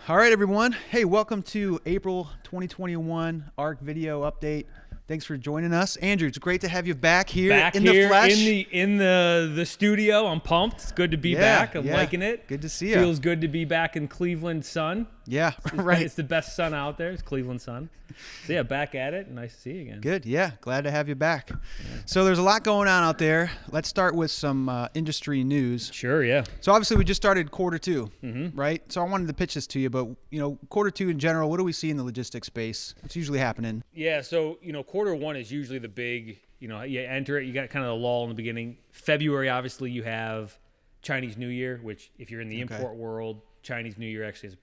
All right, everyone. Hey, welcome to April 2021 ARC video update. Thanks for joining us, Andrew. It's great to have you back here the flesh, in the studio. I'm pumped. It's good to be back. I'm liking it. Good to see you. Feels good to be back in Cleveland sun. Yeah, right. It's the best sun out there. It's Cleveland sun. So yeah, back at it. Nice to see you again. Good. Yeah, glad to have you back. Yeah. So there's a lot going on out there. Let's start with some industry news. Sure. Yeah. So obviously we just started quarter two, right? So I wanted to pitch this to you, but quarter two in general, what do we see in the logistics space? What's usually happening? Yeah. So quarter one is usually the big. You enter it. You got kind of a lull in the beginning. February, obviously, you have Chinese New Year, which if you're in the import world, Chinese New Year actually has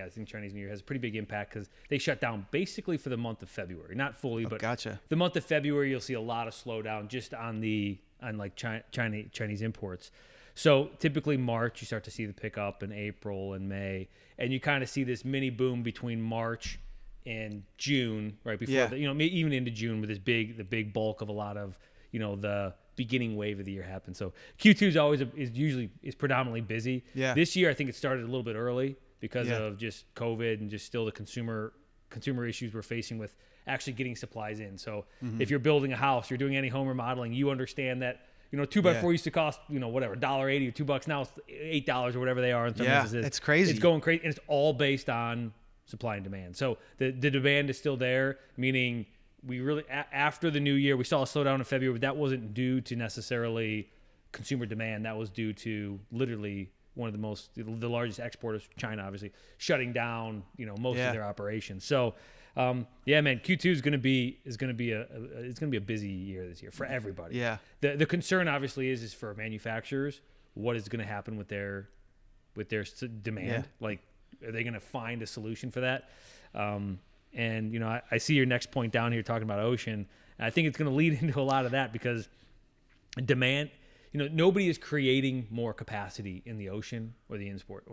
I think Chinese New Year has a pretty big impact because they shut down basically for the month of February, not fully, but gotcha. The month of February you'll see a lot of slowdown just on Chinese imports. So typically March you start to see the pickup in April and May, and you kind of see this mini boom between March and June, right before even into June with the big bulk of a lot of the beginning wave of the year happens. So Q2 is predominantly busy. Yeah. This year I think it started a little bit early because of just COVID and just still the consumer issues we're facing with actually getting supplies in. So if you're building a house, you're doing any home remodeling, you understand that 2x4 used to cost whatever $1.80 or $2. Now it's $8 or whatever they are in some instances. It's crazy. It's going crazy, and it's all based on supply and demand. So the demand is still there, meaning we really after the new year we saw a slowdown in February, but that wasn't due to necessarily consumer demand. That was due to literally one of the largest exporters, China, obviously shutting down most of their operations. So man, Q2 is going to be a busy year this year for everybody. Yeah. The concern obviously is for manufacturers. What is going to happen with their demand? Yeah. Like, are they going to find a solution for that? And I see your next point down here talking about ocean. And I think it's going to lead into a lot of that because demand. Nobody is creating more capacity in the ocean or the import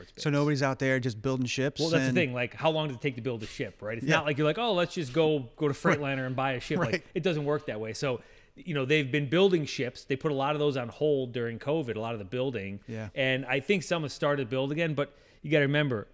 space. So nobody's out there just building ships. Well, that's the thing. Like, how long does it take to build a ship, right? It's not like you're like, oh, let's just go to Freightliner and buy a ship. Right. Like, it doesn't work that way. So, they've been building ships. They put a lot of those on hold during COVID, a lot of the building. Yeah. And I think some have started to build again. But you got to remember,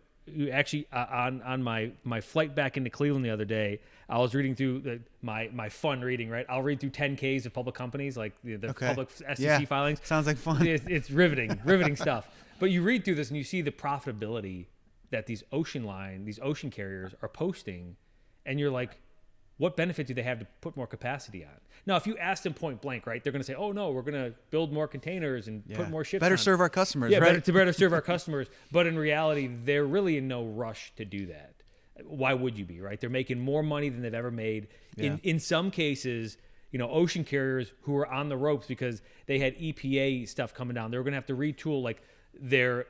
actually, on my flight back into Cleveland the other day, I was reading through my fun reading, right? I'll read through 10Ks of public companies, like the public SEC filings. Sounds like fun. It's riveting stuff. But you read through this and you see the profitability that these ocean carriers are posting, and you're like, what benefit do they have to put more capacity on? Now, if you ask them point blank, right, they're going to say, oh, no, we're going to build more containers and put more ships better on. serve our customers, yeah, right? better serve our customers. But in reality, they're really in no rush to do that. Why would you be, right? They're making more money than they've ever made. Yeah. In some cases, ocean carriers who are on the ropes because they had EPA stuff coming down. They were going to have to retool like their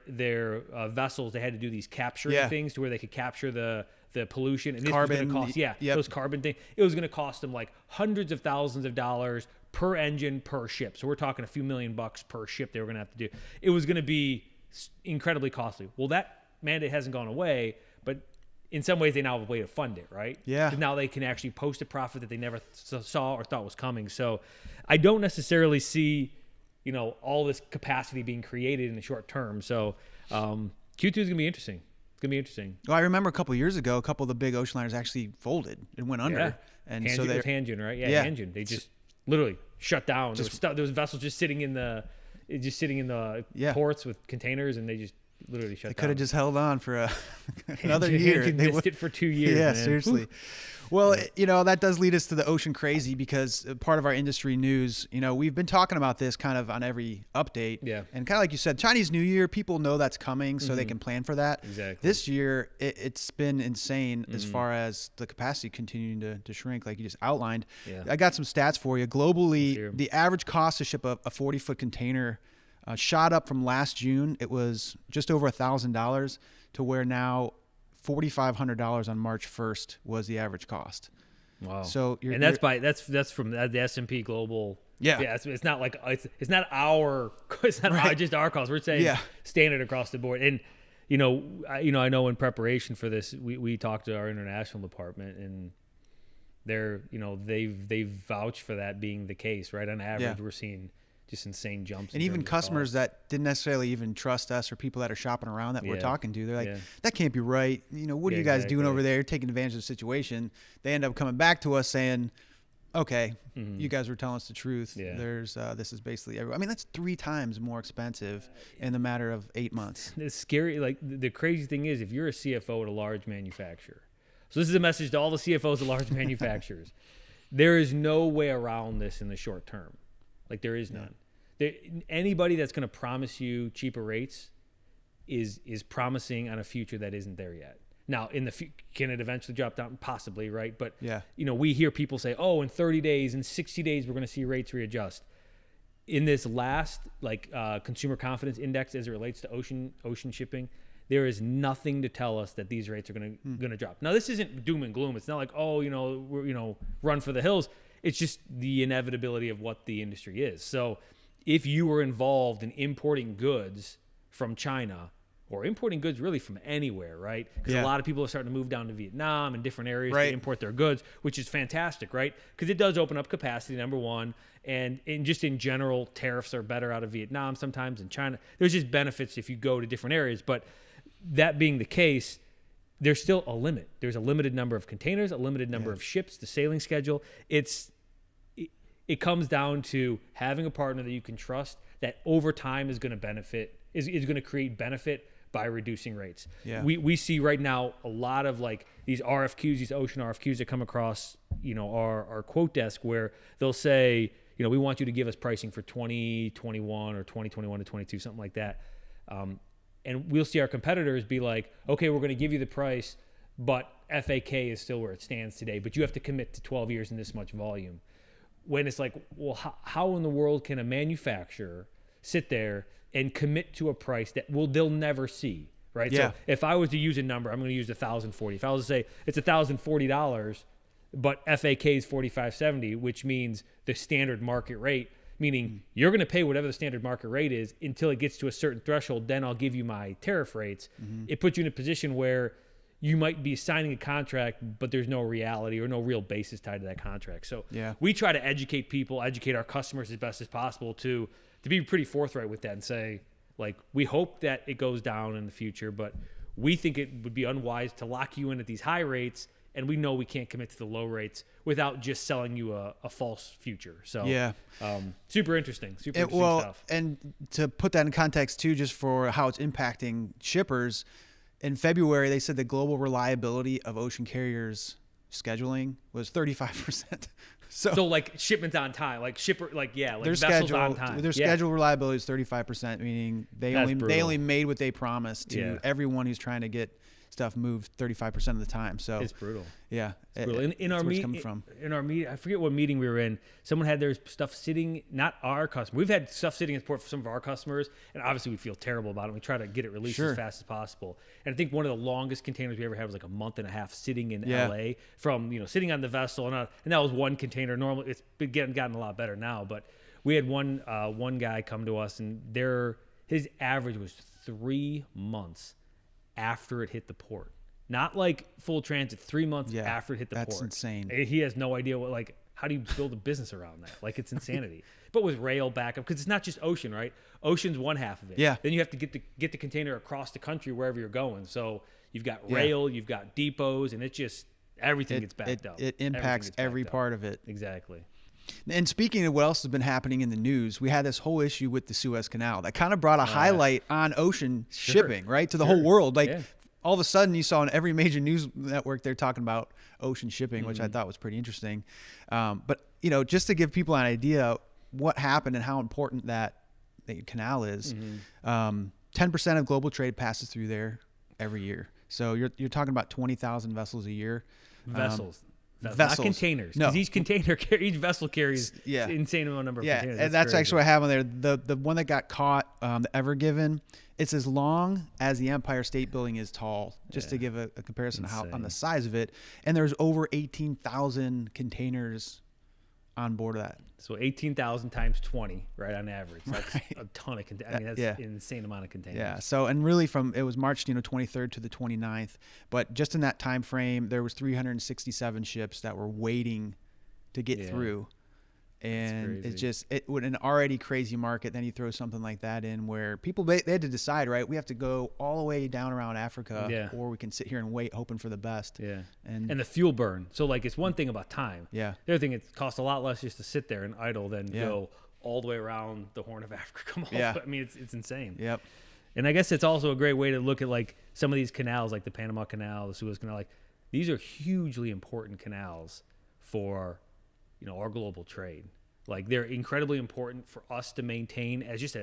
vessels. They had to do these capturing things to where they could capture the pollution, and this carbon, was going to cost those carbon things. It was going to cost them like hundreds of thousands of dollars per engine per ship. So we're talking a few $1,000,000 per ship they were going to have to do. It was going to be incredibly costly. Well, that mandate hasn't gone away, but in some ways they now have a way to fund it, right? Yeah. 'Cause now they can actually post a profit that they never saw or thought was coming. So I don't necessarily see all this capacity being created in the short term. So Q2 is going to be interesting. It's going to be interesting. Well, I remember a couple of years ago, a couple of the big ocean liners actually folded and went under. Yeah. And Hanjin, so they Hanjin, right? Yeah, Hanjin. They just literally shut down. There was vessels just sitting in the ports with containers, and they just literally shut down. They could have just held on for another year. Hanjin missed it for 2 years. Yeah, man. seriously. Well, that does lead us to the ocean crazy because part of our industry news, we've been talking about this kind of on every update. Yeah. And kind of like you said, Chinese New Year, people know that's coming, so they can plan for that. Exactly. This year, it's been insane as far as the capacity continuing to shrink, like you just outlined. Yeah. I got some stats for you. Globally, the average cost to ship a 40-foot container shot up from last June. It was just over $1,000 to where now $4,500 on March 1st was the average cost. Wow. So that's from the S&P Global. Yeah. It's not like it's not just our cost. We're saying standard across the board. And I know in preparation for this, we talked to our international department, and they've vouched for that being the case, right? On average, we're seeing just insane jumps. And even customers that didn't necessarily even trust us, or people that are shopping around that we're talking to, they're like, that can't be right. What are you guys doing over there? You're taking advantage of the situation. They end up coming back to us saying, okay, you guys were telling us the truth. There's this is basically everywhere. I mean, that's 3 times more expensive in the matter of 8 months. It's scary. Like, the crazy thing is, if you're a CFO at a large manufacturer, so this is a message to all the CFOs of large manufacturers, there is no way around this in the short term. Like, there is none. Anybody that's going to promise you cheaper rates is promising on a future that isn't there yet. Now, can it eventually drop down? Possibly, right? But we hear people say, "Oh, in 30 days, in 60 days, we're going to see rates readjust." In this last consumer confidence index, as it relates to ocean shipping, there is nothing to tell us that these rates are going to drop. Now, this isn't doom and gloom. It's not like, we're run for the hills. It's just the inevitability of what the industry is. So, if you were involved in importing goods from China, or importing goods really from anywhere, right? Because a lot of people are starting to move down to Vietnam and different areas to import their goods, which is fantastic, right? Because it does open up capacity, number one. And just in general, tariffs are better out of Vietnam sometimes than China. There's just benefits if you go to different areas. But that being the case, there's still a limit. There's a limited number of containers, a limited number of ships, the sailing schedule. It comes down to having a partner that you can trust that over time is going to benefit, is going to create benefit by reducing rates. We see right now a lot of these RFQs, these ocean RFQs that come across, our quote desk, where they'll say, we want you to give us pricing for 2021 or 2021 to 22, something like that. And we'll see our competitors be like, okay, we're going to give you the price, but FAK is still where it stands today, but you have to commit to 12 years and this much volume. When it's like, well, how in the world can a manufacturer sit there and commit to a price that they'll never see, right? So if I was to use a number, I'm going to use $1,040. If I was to say it's $1,040, but FAK is $45.70, which means the standard market rate, meaning you're going to pay whatever the standard market rate is until it gets to a certain threshold, then I'll give you my tariff rates. It puts you in a position where you might be signing a contract, but there's no reality or no real basis tied to that contract. So we try to educate our customers as best as possible to be pretty forthright with that and say, we hope that it goes down in the future, but we think it would be unwise to lock you in at these high rates, and we know we can't commit to the low rates without just selling you a false future. So super interesting stuff. And to put that in context too, just for how it's impacting shippers, in February, they said the global reliability of ocean carriers scheduling was 35%. So shipments on time, their vessels on time. Their schedule reliability is 35%, meaning they only made what they promised to everyone who's trying to get stuff moved 35% of the time. So it's brutal. Yeah. It's brutal. In our meeting, I forget what meeting we were in, someone had their stuff sitting, not our customer. We've had stuff sitting in port for some of our customers, and obviously we feel terrible about it. We try to get it released as fast as possible. And I think one of the longest containers we ever had was a month and a half sitting in LA from, sitting on the vessel. And that was one container. Normally it's been gotten a lot better now, but we had one guy come to us, and his average was 3 months after it hit the port. Not full transit, 3 months after it hit the port. That's insane. He has no idea how do you build a business around that? It's insanity. But with rail backup, because it's not just ocean, right? Ocean's one half of it. Yeah. Then you have to get the container across the country wherever you're going. So you've got rail, you've got depots, and everything gets backed up. It impacts every part of it. Exactly. And speaking of what else has been happening in the news, we had this whole issue with the Suez Canal that kind of brought a highlight on ocean shipping, right, to the whole world. All of a sudden, you saw on every major news network they're talking about ocean shipping, which I thought was pretty interesting. But just to give people an idea what happened and how important that canal is, 10% of global trade passes through there every year. So you're talking about 20,000 vessels a year. Vessels. Not containers. No. Each vessel carries an insane number of containers. And that's actually what happened there. The one that got caught, the Ever Given, it's as long as the Empire State Building is tall, just to give a comparison on the size of it. And there's over 18,000 containers on board of that. So 18,000 times 20, right, on average. That's a ton of containers. That's an insane amount of containers. Yeah. So, and really it was March 23rd to the 29th. But just in that time frame, there was 367 ships that were waiting to get through. And it's just with an already crazy market, then you throw something like that in where people, they had to decide, right? We have to go all the way down around Africa, or we can sit here and wait, hoping for the best. Yeah. And the fuel burn. So like, it's one thing about time. Yeah. The other thing, it costs a lot less just to sit there and idle than go all the way around the Horn of Africa. Come on. I mean, it's insane. Yep. And I guess it's also a great way to look at like some of these canals, like the Panama Canal, the Suez Canal. Like, these are hugely important canals for, our global trade. Like, they're incredibly important for us to maintain as just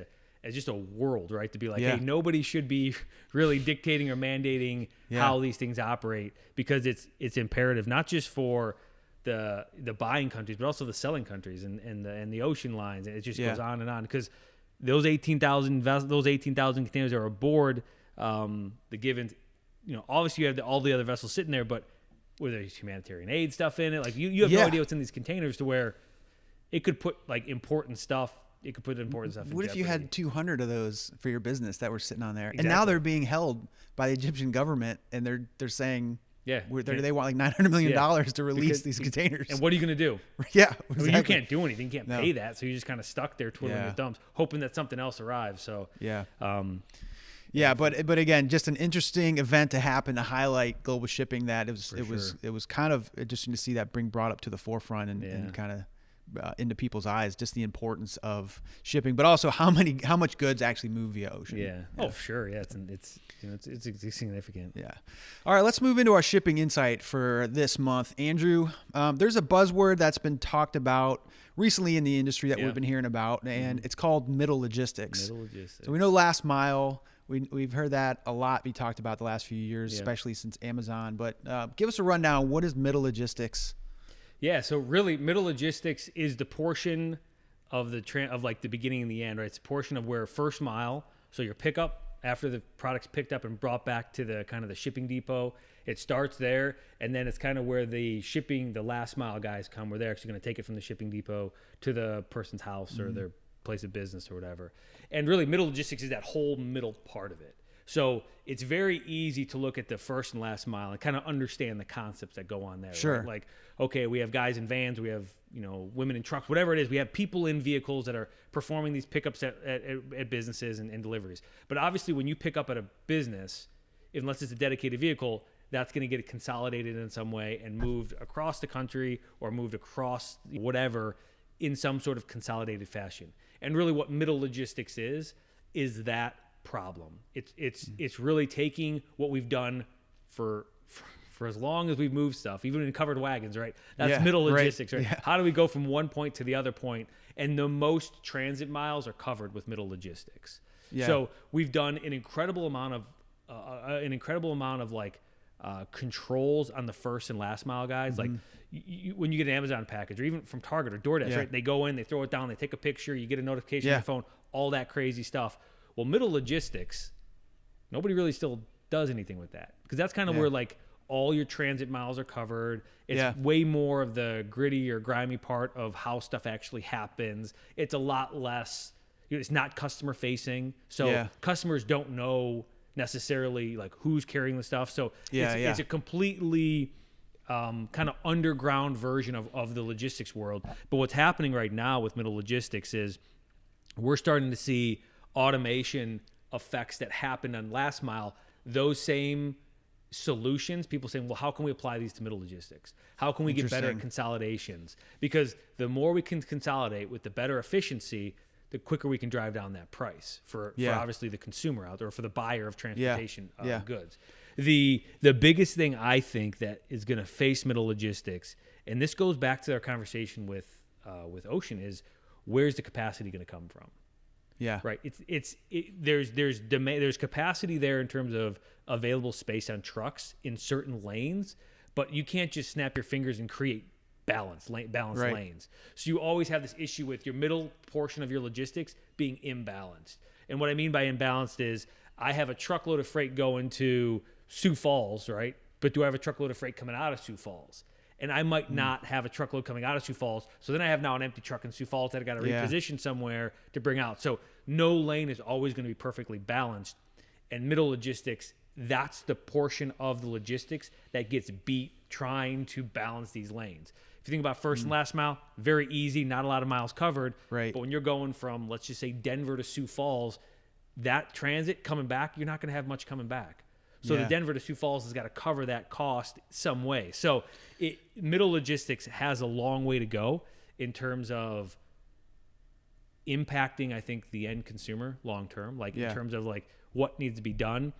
a world, right? To be like, hey, nobody should be really dictating or mandating how these things operate, because it's imperative not just for the buying countries, but also the selling countries and the ocean lines. And it just goes on and on, because those 18,000 containers are aboard the given. Obviously you have all the other vessels sitting there, but where there's humanitarian aid stuff in it, like you have no idea what's in these containers, to where it could put like important stuff. It could put important stuff. What if you had 200 of those for your business that were sitting on there, and now they're being held by the Egyptian government, and they're saying, they want like $900 million to release these containers. And what are you going to do? Exactly. I mean, you can't do anything. You can't pay that, so you're just kind of stuck there twiddling your thumbs, hoping that something else arrives. So but again, just an interesting event to happen to highlight global shipping. That it was kind of interesting to see that brought up to the forefront and kind of into people's eyes, just the importance of shipping, but also how much goods actually move via ocean. Oh, sure. Yeah, it's significant. Yeah. All right, let's move into our shipping insight for this month. Andrew, there's a buzzword that's been talked about recently in the industry that we've been hearing about, and it's called middle logistics. So we know last mile. We've heard that a lot be talked about the last few years, especially since Amazon. But give us a rundown. What is middle logistics? Yeah, so really, middle logistics is the portion of like the beginning and the end, right? It's a portion of where first mile, so your pickup after the product's picked up and brought back to the kind of the shipping depot, it starts there, and then it's kind of where the last mile guys come, where they're actually going to take it from the shipping depot to the person's house or their place of business or whatever. And really, middle logistics is that whole middle part of it. So it's very easy to look at the first and last mile and kind of understand the concepts that go on there. Sure. Right? Like, okay, we have guys in vans, we have women in trucks, whatever it is. We have people in vehicles that are performing these pickups at businesses and deliveries. But obviously, when you pick up at a business, unless it's a dedicated vehicle, that's going to get consolidated in some way and moved across the country or moved across whatever in some sort of consolidated fashion. And really, what middle logistics is that problem. It's really taking what we've done for as long as we've moved stuff, even in covered wagons, right? That's middle logistics, right? Yeah. How do we go from one point to the other point? And the most transit miles are covered with middle logistics. Yeah. So we've done an incredible amount of like controls on the first and last mile guys. Like when you get an Amazon package or even from Target or DoorDash, right? They go in, they throw it down, they take a picture, you get a notification on your phone, all that crazy stuff. Well, middle logistics, nobody really still does anything with that, because that's kind of where like all your transit miles are covered. It's way more of the gritty or grimy part of how stuff actually happens. It's a lot less, it's not customer facing. So customers don't know necessarily like who's carrying the stuff. So it's a completely kind of underground version of the logistics world. But what's happening right now with middle logistics is we're starting to see automation effects that happened on last mile. Those same solutions, people saying, well, how can we apply these to middle logistics? How can we get better at consolidations? Because the more we can consolidate with the better efficiency, the quicker we can drive down that price for obviously the consumer out there, or for the buyer of transportation goods. The biggest thing I think that is going to face middle logistics, and this goes back to our conversation with ocean, is where's the capacity going to come from? Yeah. Right. There's demand, there's capacity there in terms of available space on trucks in certain lanes, but you can't just snap your fingers and create balanced lanes. So you always have this issue with your middle portion of your logistics being imbalanced. And what I mean by imbalanced is I have a truckload of freight going to Sioux Falls, right? But do I have a truckload of freight coming out of Sioux Falls? And I might not have a truckload coming out of Sioux Falls. So then I have now an empty truck in Sioux Falls that I got to reposition somewhere to bring out. So no lane is always going to be perfectly balanced. And middle logistics, that's the portion of the logistics that gets beat trying to balance these lanes. If you think about first and last mile, very easy, not a lot of miles covered. Right. But when you're going from, let's just say, Denver to Sioux Falls, that transit coming back, you're not going to have much coming back. So the Denver to Sioux Falls has got to cover that cost some way. So middle logistics has a long way to go in terms of impacting, I think, the end consumer long term, like in terms of like what needs to be done.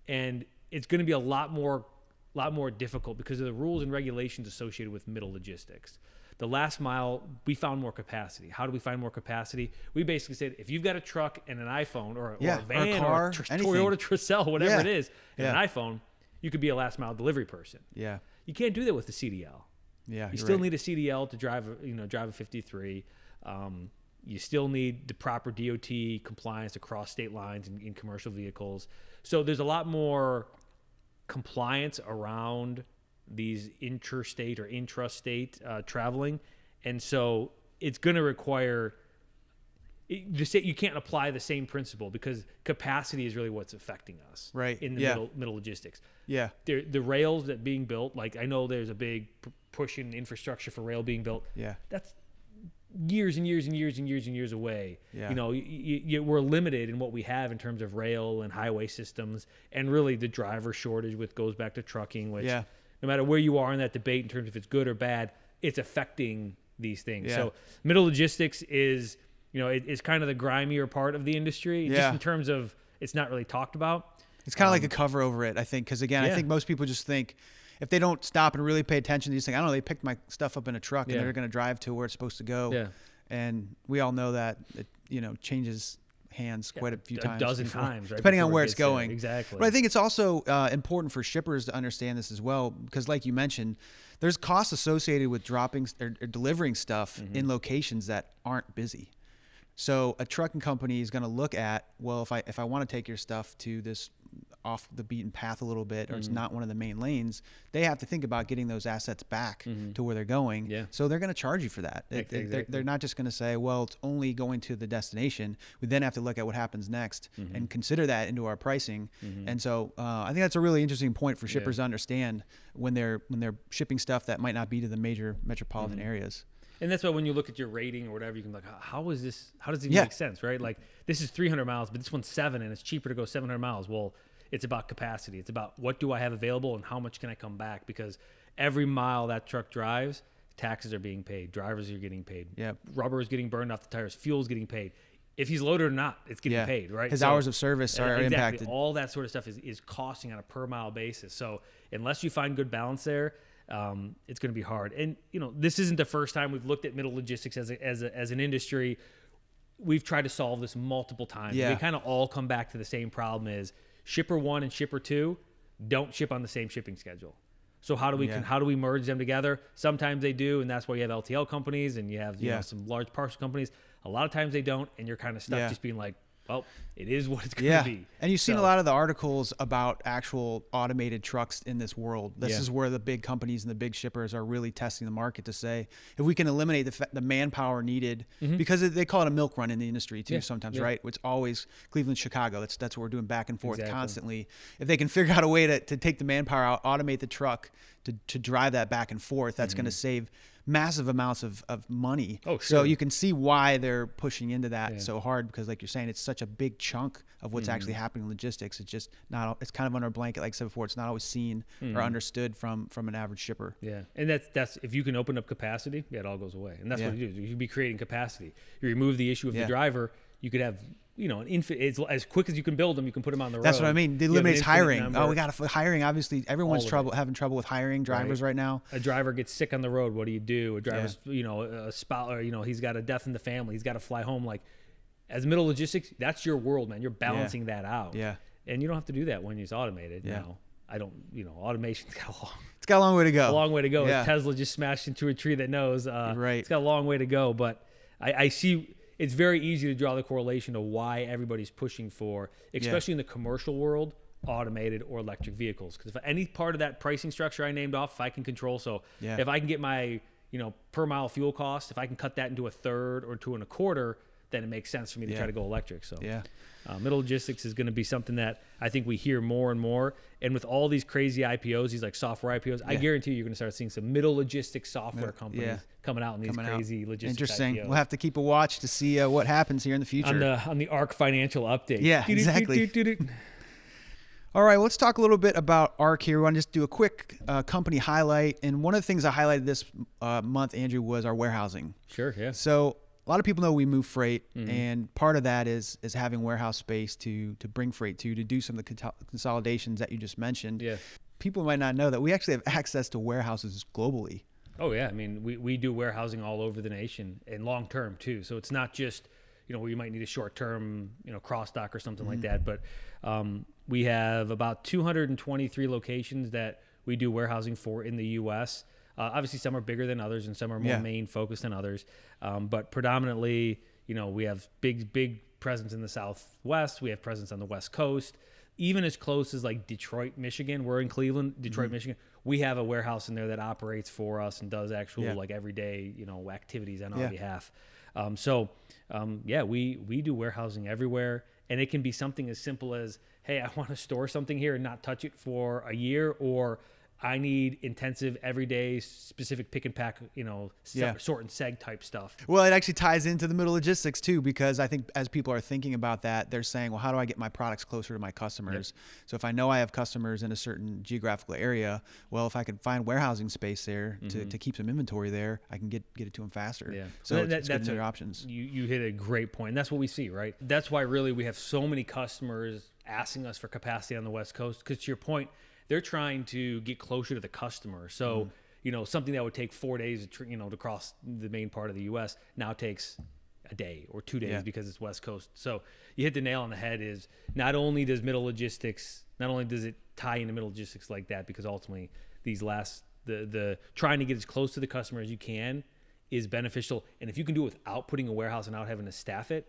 And it's going to be a lot more difficult because of the rules and regulations associated with middle logistics. The last mile, we found more capacity. How do we find more capacity? We basically said, if you've got a truck and an iPhone or a van or a car, Toyota Tercel, whatever it is, and an Yeah. iPhone, you could be a last mile delivery person. Yeah. You can't do that with the CDL. Yeah. You still need a CDL to drive a 53. You still need the proper DOT compliance across state lines in commercial vehicles. So there's a lot more compliance around these interstate or intrastate traveling, and so it's going to require you can't apply the same principle because capacity is really what's affecting us in the middle logistics. Yeah. The rails that being built, like I know there's a big push in infrastructure for rail being built. Yeah. That's years and years and years and years and years away. Yeah. You know, we're limited in what we have in terms of rail and highway systems, and really the driver shortage, which goes back to trucking, which no matter where you are in that debate in terms of if it's good or bad, it's affecting these things. Yeah. So middle logistics is, it's kind of the grimier part of the industry, just in terms of it's not really talked about. It's kind of like a cover over it, I think, because again, I think most people just think if they don't stop and really pay attention, they just think, I don't know, they picked my stuff up in a truck and they're going to drive to where it's supposed to go. Yeah. And we all know that it, changes hands quite a few times. A dozen times, right? Depending on before where it it's gets there. going. Exactly. But I think it's also important for shippers to understand this as well, because like you mentioned, there's costs associated with dropping or delivering stuff in locations that aren't busy. So a trucking company is going to look at, well, if I want to take your stuff to this off the beaten path a little bit, or it's not one of the main lanes, they have to think about getting those assets back to where they're going. Yeah. So they're going to charge you for that. Exactly. They're not just going to say, well, it's only going to the destination. We then have to look at what happens next and consider that into our pricing. And so I think that's a really interesting point for shippers to understand when they're shipping stuff that might not be to the major metropolitan areas. And that's why when you look at your rating or whatever, you can be like, how does it make sense, right? Like this is 300 miles, but this one's 7 and it's cheaper to go 700 miles. Well, it's about capacity. It's about what do I have available and how much can I come back? Because every mile that truck drives, taxes are being paid. Drivers are getting paid. Yep. Rubber is getting burned off the tires. Fuel is getting paid. If he's loaded or not, it's getting paid, right? His hours of service are impacted. All that sort of stuff is costing on a per mile basis. So unless you find good balance there, it's going to be hard. And this isn't the first time we've looked at middle logistics as an industry. We've tried to solve this multiple times. Yeah. They kind of all come back to the same problem: is shipper 1 and shipper 2 don't ship on the same shipping schedule. So how do we merge them together? Sometimes they do, and that's why you have LTL companies and you have some large parcel companies. A lot of times they don't, and you're kind of stuck just being like, well, it is what it's going to be. And you've seen a lot of the articles about actual automated trucks in this world. This is where the big companies and the big shippers are really testing the market to say, if we can eliminate the manpower needed, because they call it a milk run in the industry too sometimes, right? It's always Cleveland, Chicago. That's what we're doing back and forth constantly. If they can figure out a way to take the manpower out, automate the truck to drive that back and forth, that's going to save massive amounts of money. Oh, sure. So you can see why they're pushing into that so hard, because like you're saying, it's such a big chunk of what's actually happening in logistics. It's just not, it's kind of under a blanket. Like I said before, it's not always seen or understood from an average shipper. Yeah. And that's if you can open up capacity, it all goes away. And that's what you do. You should be creating capacity. You remove the issue of the driver, you could have, an it's as quick as you can build them, you can put them on the road. That's what I mean. It eliminates hiring. We got hiring. Obviously, everyone's having trouble with hiring drivers right now. A driver gets sick on the road. What do you do? A driver's, a spouse, or he's got a death in the family. He's got to fly home. Like, as middle logistics, that's your world, man. You're balancing that out. Yeah. And you don't have to do that when it's automated. Yeah. I don't. Automation's got It's got a long way to go. A long way to go. Yeah. Tesla just smashed into a tree that knows. Right. It's got a long way to go, but I see. It's very easy to draw the correlation to why everybody's pushing for, especially in the commercial world, automated or electric vehicles. Because if any part of that pricing structure I named off, if I can control, if I can get my per mile fuel cost, if I can cut that into a third or to a quarter, then it makes sense for me to Yeah. try to go electric. So Yeah. Middle logistics is going to be something that I think we hear more and more. And with all these crazy IPOs, these like software IPOs, I guurantee you're going to start seeing some middle logistics software companies coming out in these crazy logistics Interesting. IPOs. We'll have to keep a watch to see what happens here in the future. On the ARC financial update. Yeah, exactly. All right, let's talk a little bit about ARC here. We want to just do a quick company highlight. And one of the things I highlighted this month, Andrew, was our warehousing. Sure, yeah. So a lot of people know we move freight, and part of that is having warehouse space to bring freight to do some of the consolidations that you just mentioned. Yeah. People might not know that we actually have access to warehouses globally. Oh, yeah. I mean, we do warehousing all over the nation and long term, too. So it's not just, where you might need a short term, cross dock or something like that. But we have about 223 locations that we do warehousing for in the U.S. Obviously, some are bigger than others and some are more main focused than others. But predominantly, we have big presence in the Southwest. We have presence on the West Coast. Even as close as like Detroit, Michigan. We're in Cleveland, Detroit, Michigan. We have a warehouse in there that operates for us and does actual like everyday, activities on our behalf. We do warehousing everywhere. And it can be something as simple as, hey, I want to store something here and not touch it for a year, or I need intensive everyday specific pick and pack, sort and seg type stuff. Well, it actually ties into the middle logistics too, because I think as people are thinking about that, they're saying, well, how do I get my products closer to my customers? Yep. So if I know I have customers in a certain geographical area, well, if I could find warehousing space there to keep some inventory there, I can get it to them faster. Yeah. So that's good options. You hit a great point. And that's what we see, right? That's why really we have so many customers asking us for capacity on the West Coast, because to your point, they're trying to get closer to the customer. So, something that would take 4 days, to cross the main part of the U.S. now takes a day or 2 days because it's West Coast. So you hit the nail on the head. Is not only does it tie into middle logistics like that, because ultimately the trying to get as close to the customer as you can is beneficial. And if you can do it without putting a warehouse and out having to staff it,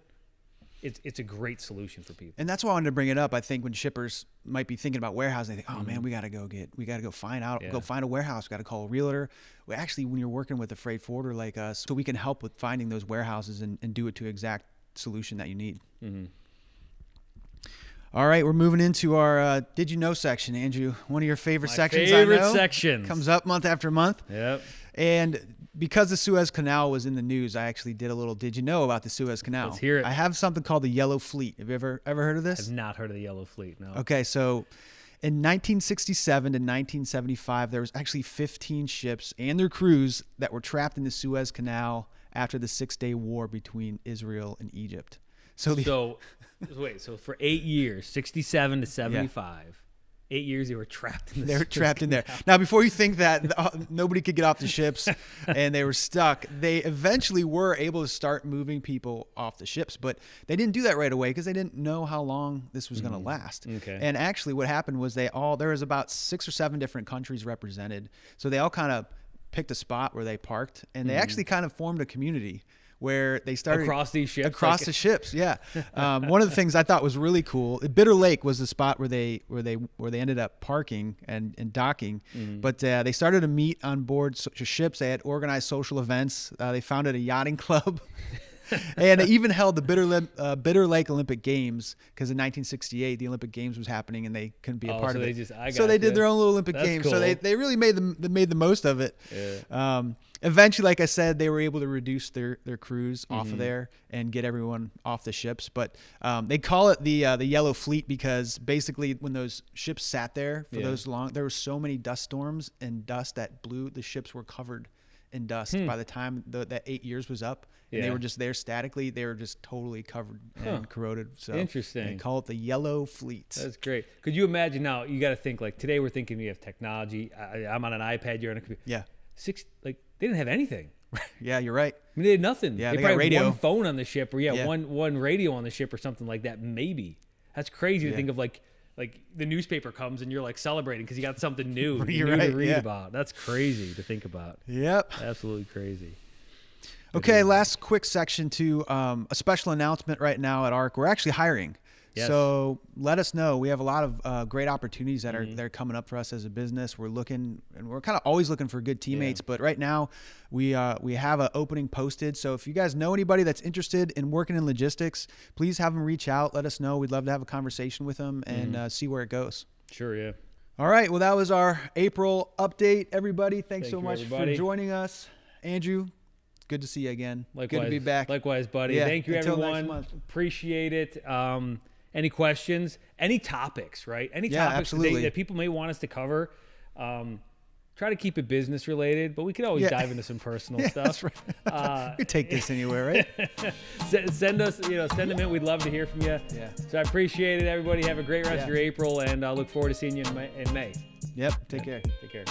it's a great solution for people. And that's why I wanted to bring it up. I think when shippers might be thinking about warehousing, they think, oh man, we got to go find a warehouse. We got to call a realtor. Well, actually, when you're working with a freight forwarder like us, so we can help with finding those warehouses and do it to exact solution that you need. Mm-hmm. All right, we're moving into our Did You Know section, Andrew. One of your favorite sections, I know. Favorite sections. Comes up month after month. Yep. And because the Suez Canal was in the news, I actually did a little Did You Know about the Suez Canal. Let's hear it. I have something called the Yellow Fleet. Have you ever heard of this? I've not heard of the Yellow Fleet, no. Okay, so in 1967 to 1975, there was actually 15 ships and their crews that were trapped in the Suez Canal after the 6-day war between Israel and Egypt. So for 8 years, 67 to 75, 8 years they were trapped in there. Now, before you think that nobody could get off the ships and they were stuck, they eventually were able to start moving people off the ships, but they didn't do that right away because they didn't know how long this was going to last. Okay. And actually what happened was there was about 6 or 7 different countries represented. So they all kind of picked a spot where they parked, and they actually kind of formed a community where they started across these ships, the ships. Yeah. One of the things I thought was really cool, Bitter Lake was the spot where they ended up parking and docking. But they started to meet on board ships. They had organized social events. They founded a yachting club. And they even held the Bitter Lake Olympic Games, because in 1968 the Olympic Games was happening and they couldn't be a part of it. So they did their own little Olympic Games. Cool. So they really made the most of it. Yeah. Eventually, like I said, they were able to reduce their crews off of there and get everyone off the ships. But they call it the Yellow Fleet because basically when those ships sat there for those long, there were so many dust storms and dust that blew. The ships were covered in dust by the time that 8 years was up. And they were just there statically. They were just totally covered and corroded. So interesting. They call it the Yellow Fleet. That's great. Could you imagine now? You got to think like today we're thinking we have technology. I'm on an iPad. You're on a computer. Yeah. They didn't have anything. Yeah, you're right. I mean, they had nothing. Yeah, they got probably radio. had one phone on the ship, or one radio on the ship, or something like that. Maybe. That's crazy to think of. Like the newspaper comes and you're like celebrating because you got something new, to read about. That's crazy to think about. Yep. Absolutely crazy. Okay, last quick section to a special announcement right now at ARC. We're actually hiring. Yes. So let us know. We have a lot of great opportunities that are coming up for us as a business. We're looking, and we're kind of always looking for good teammates. But right now, we have an opening posted. So if you guys know anybody that's interested in working in logistics, please have them reach out. Let us know. We'd love to have a conversation with them and see where it goes. Sure, yeah. All right. Well, that was our April update, everybody. Thanks so much for joining us. Andrew, good to see you again. Likewise. Good to be back. Likewise, buddy. Yeah, Thank you, until everyone. next month. Appreciate it. Any questions? Any topics, right? Any Yeah, topics absolutely. that people may want us to cover. Try to keep it business related, but we could always dive into some personal stuff. That's right. We take this anywhere, right? Send us, send them in. We'd love to hear from you. Yeah. So I appreciate it, everybody. Have a great rest of your April, and I look forward to seeing you in May. Yep. Take care. Take care.